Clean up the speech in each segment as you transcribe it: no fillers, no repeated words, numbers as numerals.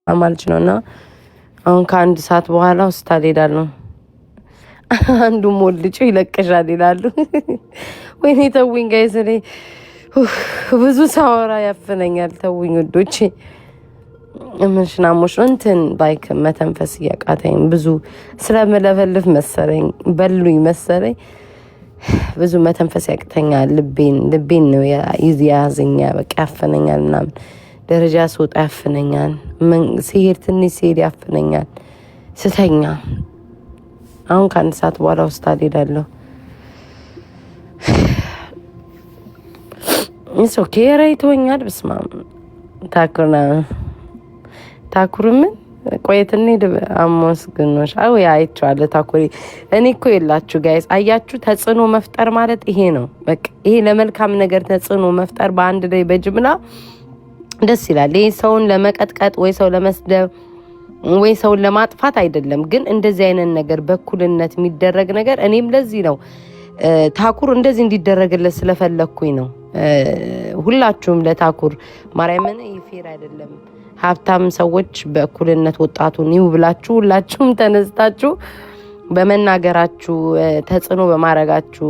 አማልጭ ነውና አሁን ከአንድ ሰዓት በኋላ ሆስፒታል ሄዳለሁ። አንዱ ሞልጮ ይለቅሻል ይላሉ። ወይኔ ተውኝ ጋይስ፣ እኔ ብዙ ሳወራ ያፍነኛል። ተውኝ ውዶቼ። ምንሽናሞሽ እንትን ባይክ መተንፈስ እያቃተኝ ብዙ ስለምለፈልፍ መሰለኝ በሉኝ መሰለኝ ብዙ መተንፈስ ያቅተኛል። ልቤን ነው ያዘኛ። በቃ ያፈነኛል ምናምን ደረጃ ስወጣ ያፍነኛል። ሲሄድ ትንሽ ሲሄድ ያፍነኛል ስተኛ። አሁን ከአንድ ሰዓት በኋላ ሆስፒታል ሄዳለሁ። ኢትስ ኦኬ ራይቶኛል። በስመ አብ ታኩር ምን ቆየትኔ አመስግኖሽ አይቼዋለሁ። ታኩሪ እኔ እኮ የላችሁ ጋይስ አያችሁ፣ ተጽዕኖ መፍጠር ማለት ይሄ ነው። በቃ ይሄ ለመልካም ነገር ተጽዕኖ መፍጠር በአንድ ላይ በጅምላ ደስ ይላል። ይሄ ሰውን ለመቀጥቀጥ ወይ ሰው ለመስደብ ወይ ሰውን ለማጥፋት አይደለም። ግን እንደዚህ አይነት ነገር በኩልነት የሚደረግ ነገር እኔም ለዚህ ነው ታኩር እንደዚህ እንዲደረግለት ስለፈለኩኝ ነው። ሁላችሁም ለታኩር ማርያምን ይፌር አይደለም። ሀብታም ሰዎች በእኩልነት ወጣቱን ይው ብላችሁ ሁላችሁም ተነስታችሁ በመናገራችሁ ተጽዕኖ በማድረጋችሁ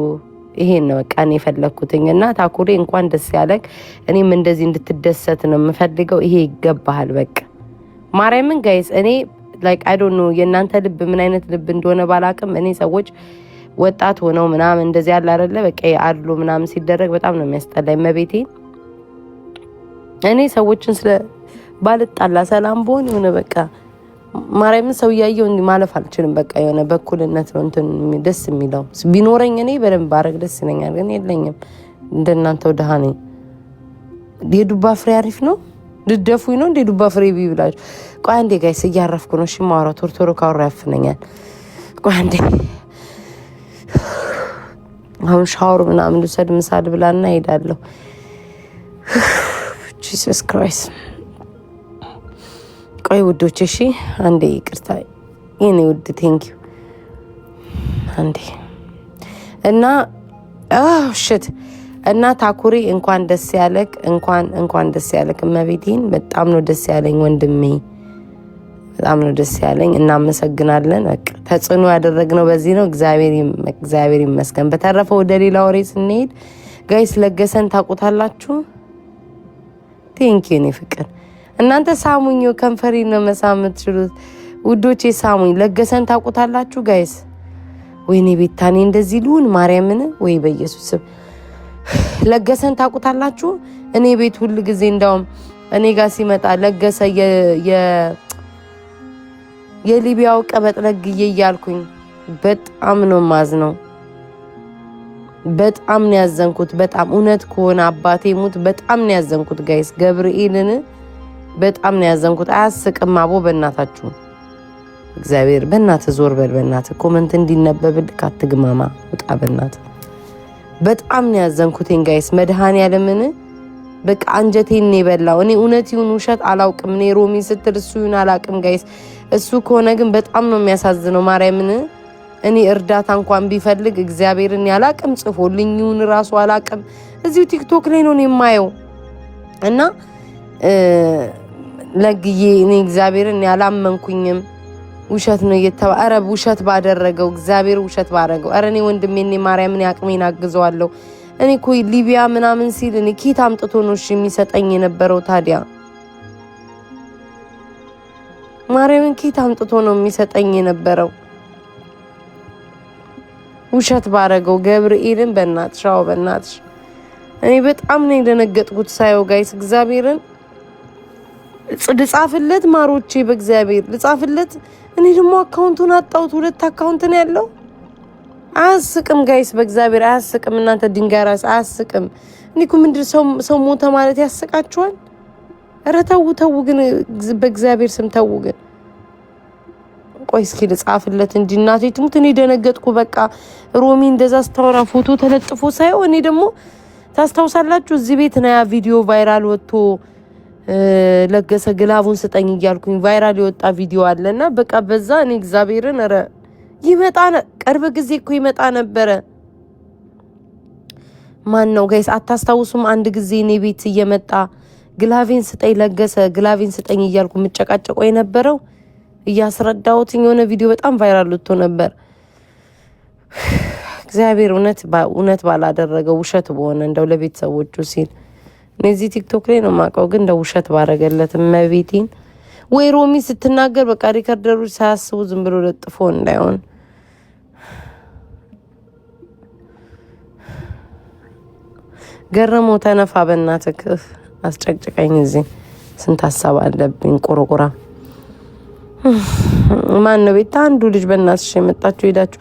ይሄን ነው በቃ እኔ የፈለኩትኝ። እና ታኩሬ እንኳን ደስ ያለክ። እኔም እንደዚህ እንድትደሰት ነው የምፈልገው። ይሄ ይገባሃል በቃ ማርያምን ጋይስ። እኔ ላይክ አይ ዶንት ኖ የእናንተ ልብ ምን አይነት ልብ እንደሆነ ባላቅም እኔ ሰዎች ወጣት ሆነው ምናምን እንደዚህ ያለ አይደለ በቃ አድሎ ምናምን ሲደረግ በጣም ነው የሚያስጠላኝ። መቤቴ እኔ ሰዎችን ስለ ባልጣላ ሰላም በሆን የሆነ በቃ ማርያምን ሰው እያየው እንዲህ ማለፍ አልችልም። በቃ የሆነ በኩልነት ነው እንትን ደስ የሚለው ቢኖረኝ እኔ በደንብ ባረግ ደስ ይለኛል። ግን የለኝም። እንደናንተው ደሃ ነኝ። የዱባ ፍሬ አሪፍ ነው። ልደፉኝ ነው እንደ ዱባ ፍሬ ቢብላችሁ። ቆይ አንዴ ጋይስ እያረፍኩ ነው። እሺ ማውራት ቶርቶሮ ካወራ ያፍነኛል። ቆይ አንዴ አሁን ሻወር ምናምን ልውሰድ ምሳል ብላና ሄዳለሁ። ጂሰስ ክራይስት። ቆይ ውዶች እሺ አንዴ ይቅርታ የኔ ውድ ቴንኪዩ አንዴ እና ሽት እና ታኩሪ እንኳን ደስ ያለክ። እንኳን ደስ ያለክ እመቤቴን። በጣም ነው ደስ ያለኝ ወንድሜ፣ በጣም ነው ደስ ያለኝ። እናመሰግናለን። በቃ ተጽዕኖ ያደረግነው በዚህ ነው። እግዚአብሔር ይመስገን። በተረፈ ወደ ሌላ ወሬ ስንሄድ ጋይስ ለገሰን ታውቁታላችሁ። ቴንኪዩ እኔ ፍቅር እናንተ ሳሙኝ። ከንፈሪ ነው መሳም የምትችሉት ውዶቼ፣ ሳሙኝ። ለገሰን ታውቁታላችሁ ጋይስ? ወይኔ ቤታኔ እንደዚህ ልሁን ማርያምን ወይ በኢየሱስ ስም ለገሰን ታውቁታላችሁ? እኔ ቤት ሁሉ ጊዜ እንዳውም እኔ ጋር ሲመጣ ለገሰ የሊቢያው ቀበጥ ለግዬ እያልኩኝ በጣም ነው ማዝነው። በጣም ነው ያዘንኩት። በጣም እውነት ከሆነ አባቴ ሙት በጣም ነው ያዘንኩት ጋይስ። ገብርኤልን በጣም ነው ያዘንኩት። አያስቅም አቦ በእናታችሁ እግዚአብሔር በእናትህ ዞር በል በእናትህ። ኮመንት እንዲነበብልክ አትግማማ ውጣ በእናትህ። በጣም ነው ያዘንኩት ጋይስ። መድኃኒዓለምን በቃ አንጀቴን ነው የበላው። እኔ እውነት ይሁን ውሸት አላውቅም። እኔ ሮሚ ስትል እሱ ይሁን አላውቅም ጋይስ። እሱ ከሆነ ግን በጣም ነው የሚያሳዝነው ማርያምን። እኔ እርዳታ እንኳን ቢፈልግ እግዚአብሔርን ያላቅም ጽፎልኝ ይሁን ራሱ አላቅም። እዚሁ ቲክቶክ ላይ ነው የማየው እና ለግዬ እኔ እግዚአብሔርን ያላመንኩኝም ውሸት ነው እየተባለ ኧረ ውሸት ባደረገው እግዚአብሔር ውሸት ባደረገው። ኧረ እኔ ወንድሜ እኔ ማርያምን ያቅሜን አግዘዋለሁ። እኔ እኮ ሊቢያ ምናምን ሲል እኔ ኬት አምጥቶ ነው እሺ የሚሰጠኝ የነበረው ታዲያ? ማርያምን ኬት አምጥቶ ነው የሚሰጠኝ የነበረው? ውሸት ባደረገው ገብርኤልን በእናትሽ አዎ በእናትሽ። እኔ በጣም ነው የደነገጥኩት ሳየው ጋይስ። እግዚአብሔርን ልጻፍለት ማሮቼ በእግዚአብሔር ልጻፍለት። እኔ ደግሞ አካውንቱን አጣሁት። 2 አካውንት ነው ያለው። አያስቅም ጋይስ በእግዚአብሔር አያስቅም። እናንተ ድንጋይ ራስ አያስቅም። እኔ እኮ ምንድን ሰው ሞተ ማለት ያስቃችኋል? ኧረ ተው ግን በእግዚአብሔር ስም ተው ግን። ቆይ እስኪ ልጻፍለት እንጂ እናቴ ትሙት። እኔ ደነገጥኩ በቃ። ሮሚ እንደዛ ስታወራ ፎቶ ተለጥፎ ሳይው እኔ ደግሞ ታስታውሳላችሁ እዚህ ቤት ነው ያ ቪዲዮ ቫይራል ወጥቶ ለገሰ ግላቡን ስጠኝ እያልኩኝ ቫይራል የወጣ ቪዲዮ አለና በቃ በዛ እኔ እግዚአብሔርን ኧረ ይመጣ ቅርብ ጊዜ እኮ ይመጣ ነበረ። ማን ነው ጋይስ አታስታውሱም? አንድ ጊዜ እኔ ቤት እየመጣ ግላቪን ስጠኝ ለገሰ ግላቪን ስጠኝ እያልኩ ምጨቃጨቆ የነበረው እያስረዳሁት የሆነ ቪዲዮ በጣም ቫይራል ወጥቶ ነበር። እግዚአብሔር እውነት ባላደረገው ውሸት በሆነ እንደው ለቤተሰቦቹ ሲል እነዚህ ቲክቶክ ላይ ነው ማቀው ግን እንደው ውሸት ባረገለት መቤቴን ወይ ሮሚ ስትናገር በቃ ሪከርደሮች ሳያስቡ ዝም ብሎ ለጥፎ እንዳይሆን ገረመው ተነፋ በእናትህ አስጨቅጭቀኝ እዚህ ስንት ሀሳብ አለብኝ ቆረቆራ ማን ነው ቤት አንዱ ልጅ በእናትሽ የመጣችሁ ሄዳችሁ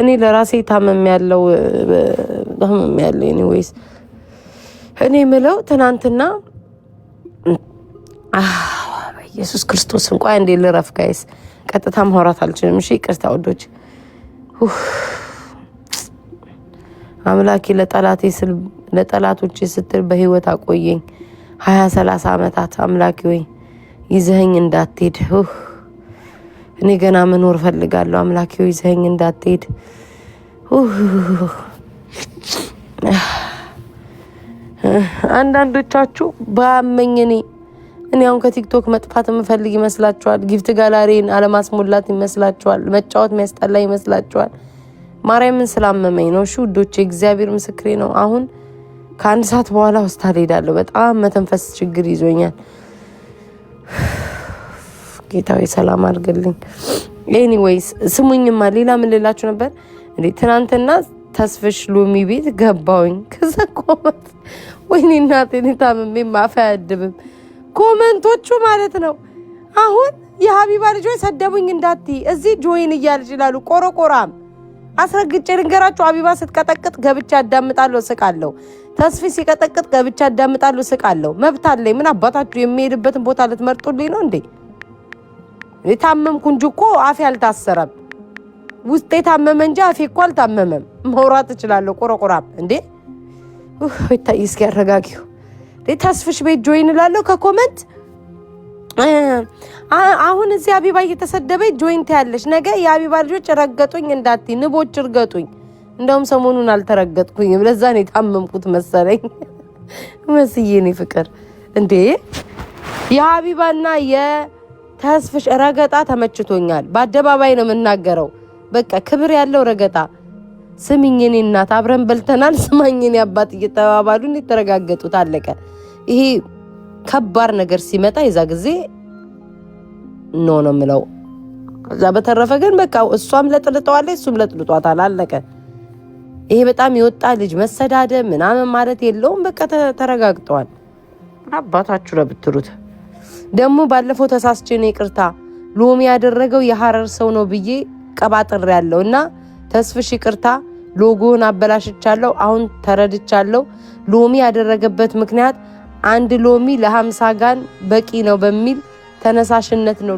እኔ ለራሴ ታመም ያለው ኤኒዌይስ እኔ ምለው ትናንትና ኢየሱስ ክርስቶስ እንኳን እንደ ልረፍ ጋይስ ቀጥታ ማውራት አልችልም እሺ ይቅርታ ወዶች አምላኬ ለጠላቶቼ ስትል በህይወት አቆየኝ 20-30 አመታት አምላኬ ወይ ይዘኸኝ እንዳትሄድ እኔ ገና መኖር ፈልጋለሁ አምላኬ ወይ ይዘኸኝ እንዳትሄድ አንዳንዶቻችሁ ባመኘኔ እኔ አሁን ከቲክቶክ መጥፋት የምፈልግ ይመስላችኋል ጊፍት ጋላሪን አለማስሞላት ይመስላችኋል መጫወት የሚያስጠላ ይመስላችኋል ማርያምን ስላመመኝ ነው እሺ ውዶቼ እግዚአብሔር ምስክሬ ነው አሁን ከአንድ ሰዓት በኋላ ሆስፒታል ሄዳለሁ በጣም መተንፈስ ችግር ይዞኛል ጌታዬ ሰላም አድርግልኝ ኤኒዌይስ ስሙኝማ ሌላ ምን ልላችሁ ነበር እንዴ ትናንትና ተስፍሽ ሎሚ ቤት ገባውኝ ከዛ ኮመንት ወይኔ እናቴ ታመሜ ማፈያ አድብም ኮመንቶቹ ማለት ነው አሁን የሀቢባ ልጆች ሰደቡኝ እንዳትይ እዚህ ጆይን እያልሽ ይላሉ ቆረቆራም አስረግጬ ልንገራችሁ ሀቢባ ስትቀጠቅጥ ገብቻ አዳምጣለሁ ስቃለሁ ተስፊ ሲቀጠቅጥ ገብቻ አዳምጣለሁ ስቃለሁ መብት አለኝ ምን አባታችሁ የሚሄድበትን ቦታ ልትመርጡልኝ ነው እንዴ የታመምኩ እንጂ እኮ አፌ አልታሰረም ውስጤ ታመመ እንጂ አፌ እኮ አልታመመም መውራት እችላለሁ ቆረቆራም እንዴ ወይ እስኪ ያረጋጊው ተስፍሽ ቤት ጆይን እላለሁ ከኮመንት አሁን እዚህ ሀቢባ እየተሰደበች ጆይንት ያለሽ ነገ የሀቢባ ልጆች ረገጡኝ እንዳትይ ንቦች እርገጡኝ እንደውም ሰሞኑን አልተረገጥኩኝም ለዛ ነው የታመምኩት መሰለኝ መስዬ ነው ፍቅር እንዴ የሀቢባና የተስፍሽ ረገጣ ተመችቶኛል በአደባባይ ነው የምናገረው በቃ ክብር ያለው ረገጣ ስሚኝ እኔ እናት አብረን በልተናል ስማኝ እኔ አባት እየተባባሉ እንተረጋገጡት አለቀ ይሄ ከባድ ነገር ሲመጣ ይዛ ጊዜ ነው የምለው ከዛ በተረፈ ግን በቃ እሷም ለጥልጧለች እሱም ለጥልጧታል አለቀ ይሄ በጣም ይወጣ ልጅ መሰዳደ ምናምን ማለት የለውም በቃ ተረጋግጠዋል አባታችሁ ለብትሩት ደግሞ ባለፈው ተሳስቼ ነው ይቅርታ ሎሚ ያደረገው የሐረር ሰው ነው ብዬ ቀባጥር ያለውና ተስፍሽ ይቅርታ ሎጎን አበላሽቻለሁ አሁን ተረድቻለሁ ሎሚ ያደረገበት ምክንያት አንድ ሎሚ ለ50 ጋን በቂ ነው በሚል ተነሳሽነት ነው